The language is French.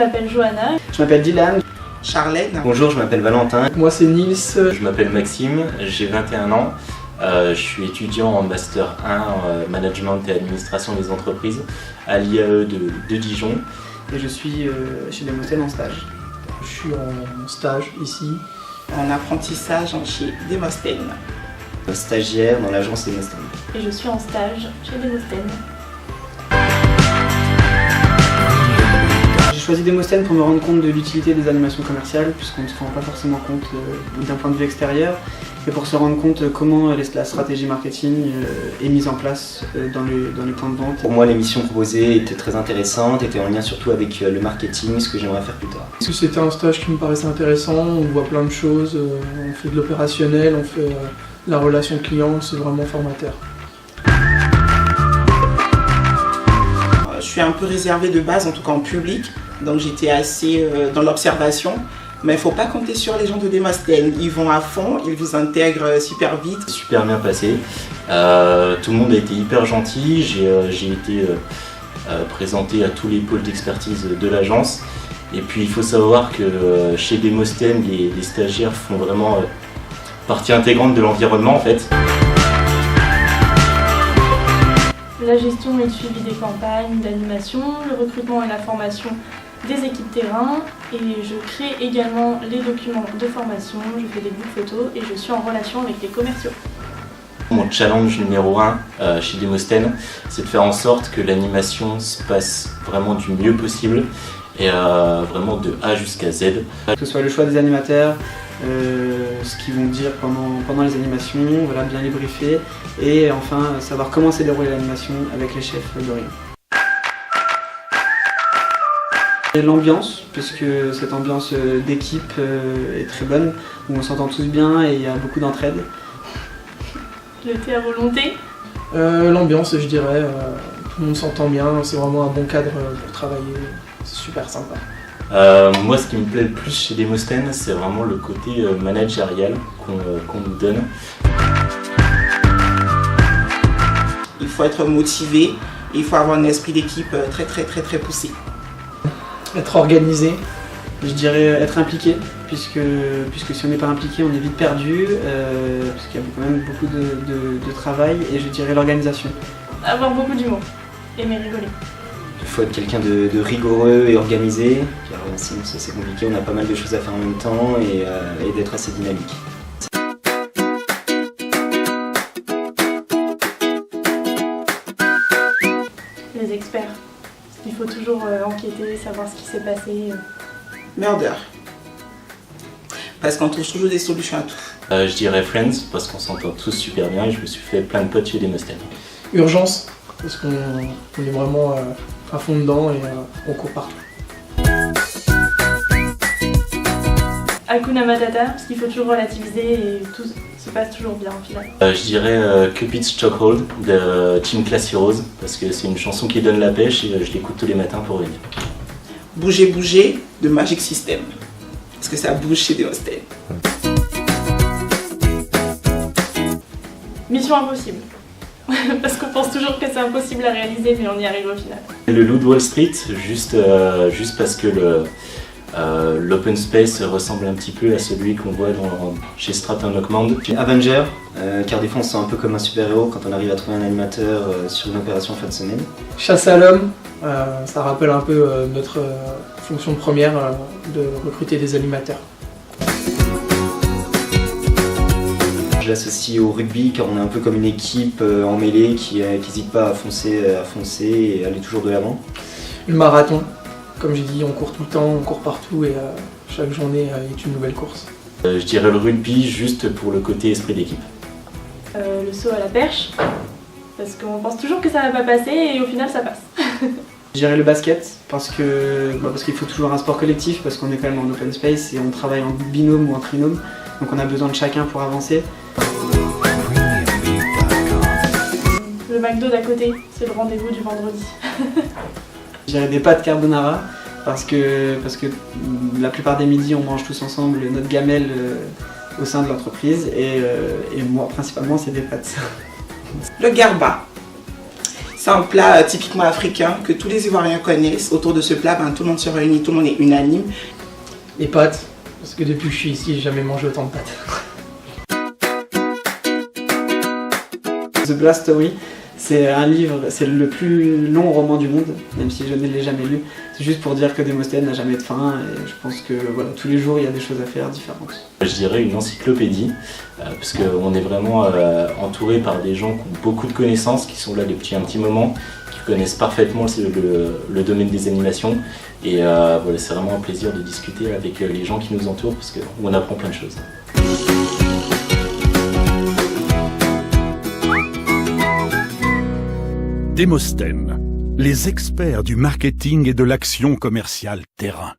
m'appelle Johanna. Je m'appelle Dylan. Charlène. Bonjour, je m'appelle Valentin. Moi c'est Nils. Je m'appelle Maxime, j'ai 21 ans. Je suis étudiant en Master 1 Management et Administration des entreprises à l'IAE de Dijon. Et je suis chez Demosthène en stage. Je suis en stage ici. En apprentissage chez Demosthène. Stagiaire dans l'agence Demosthène. Et je suis en stage chez Demosthène. J'ai choisi Demosthène pour me rendre compte de l'utilité des animations commerciales, puisqu'on ne se rend pas forcément compte d'un point de vue extérieur, et pour se rendre compte comment la stratégie marketing est mise en place dans les points de vente. Pour moi, l'émission proposée était très intéressante, était en lien surtout avec le marketing, ce que j'aimerais faire plus tard. Parce que c'était un stage qui me paraissait intéressant, on voit plein de choses, on fait de l'opérationnel, on fait la relation client, c'est vraiment formateur. Je suis un peu réservée de base, en tout cas en public, donc j'étais assez dans l'observation. Mais il ne faut pas compter sur les gens de Demosthène, ils vont à fond, ils vous intègrent super vite. Super bien passé, tout le monde a été hyper gentil, j'ai été présenté à tous les pôles d'expertise de l'agence. Et puis il faut savoir que chez Demosthène, les stagiaires font vraiment partie intégrante de l'environnement en fait. La gestion et le suivi des campagnes d'animation, le recrutement et la formation des équipes terrain, et je crée également les documents de formation, je fais des bouts de photos et je suis en relation avec les commerciaux. Mon challenge numéro 1 chez Demosthène, c'est de faire en sorte que l'animation se passe vraiment du mieux possible et vraiment de A jusqu'à Z. Que ce soit le choix des animateurs, ce qu'ils vont dire pendant les animations, voilà, bien les briefer, et enfin savoir comment s'est déroulée l'animation avec les chefs de rayon. Et l'ambiance, puisque cette ambiance d'équipe est très bonne, où on s'entend tous bien et il y a beaucoup d'entraide. Le thé à volonté. L'ambiance, je dirais, tout le monde s'entend bien, c'est vraiment un bon cadre pour travailler, c'est super sympa. Moi, ce qui me plaît le plus chez Demosthène, c'est vraiment le côté managérial qu'on nous donne. Il faut être motivé, et il faut avoir un esprit d'équipe très poussé. Être organisé. Je dirais être impliqué, puisque si on n'est pas impliqué, on est vite perdu, parce qu'il y a quand même beaucoup de travail, et je dirais l'organisation. Avoir beaucoup d'humour, aimer rigoler. Il faut être quelqu'un de rigoureux et organisé, car sinon c'est compliqué, on a pas mal de choses à faire en même temps et d'être assez dynamique. Les experts. Il faut toujours enquêter, savoir ce qui s'est passé. Murder. Parce qu'on trouve toujours des solutions à tout. Je dirais Friends, parce qu'on s'entend tous super bien et je me suis fait plein de potes chez Demosthène. Urgence, parce qu'on est vraiment à fond dedans et on court partout. Hakuna Matata, parce qu'il faut toujours relativiser et tout se passe toujours bien au final. Je dirais Cupid's Chokehold de Team Class Heroes, parce que c'est une chanson qui donne la pêche et je l'écoute tous les matins pour revenir. Bouger, bouger de Magic System. Parce que ça bouge chez Demosthène. Mission impossible. Parce qu'on pense toujours que c'est impossible à réaliser, mais on y arrive au final. Le Loup de Wall Street, juste parce que l'open space ressemble un petit peu à celui qu'on voit chez Stratton Lockman. Avenger, car des fois on se sent un peu comme un super-héros quand on arrive à trouver un animateur sur une opération fin de semaine. Chasse à l'homme, ça rappelle un peu notre fonction première de recruter des animateurs. Je l'associe au rugby car on est un peu comme une équipe en mêlée qui n'hésite pas à foncer et aller toujours de l'avant. Le marathon, comme j'ai dit, on court tout le temps, on court partout et chaque journée est une nouvelle course. Je dirais le rugby juste pour le côté esprit d'équipe. Le saut à la perche, parce qu'on pense toujours que ça va pas passer et au final ça passe. Je dirais le basket, parce qu'il faut toujours un sport collectif, parce qu'on est quand même en open space et on travaille en binôme ou en trinôme, donc on a besoin de chacun pour avancer. Le McDo d'à côté, c'est le rendez-vous du vendredi. Je dirais des pâtes carbonara, parce que la plupart des midis on mange tous ensemble notre gamelle au sein de l'entreprise, et moi principalement c'est des pâtes. Le garba. C'est un plat typiquement africain que tous les Ivoiriens connaissent. Autour de ce plat, tout le monde se réunit, tout le monde est unanime. Les pâtes, parce que depuis que je suis ici, j'ai jamais mangé autant de pâtes. The Blast Story, c'est un livre, c'est le plus long roman du monde, même si je ne l'ai jamais lu. C'est juste pour dire que Démosthène n'a jamais de fin et je pense que voilà, tous les jours il y a des choses à faire différentes. Je dirais une encyclopédie, parce qu'on est vraiment entouré par des gens qui ont beaucoup de connaissances, qui sont là depuis un petit moment, qui connaissent parfaitement le domaine des animations. Et voilà, c'est vraiment un plaisir de discuter avec les gens qui nous entourent, parce qu'on apprend plein de choses. Démosthène, les experts du marketing et de l'action commerciale terrain.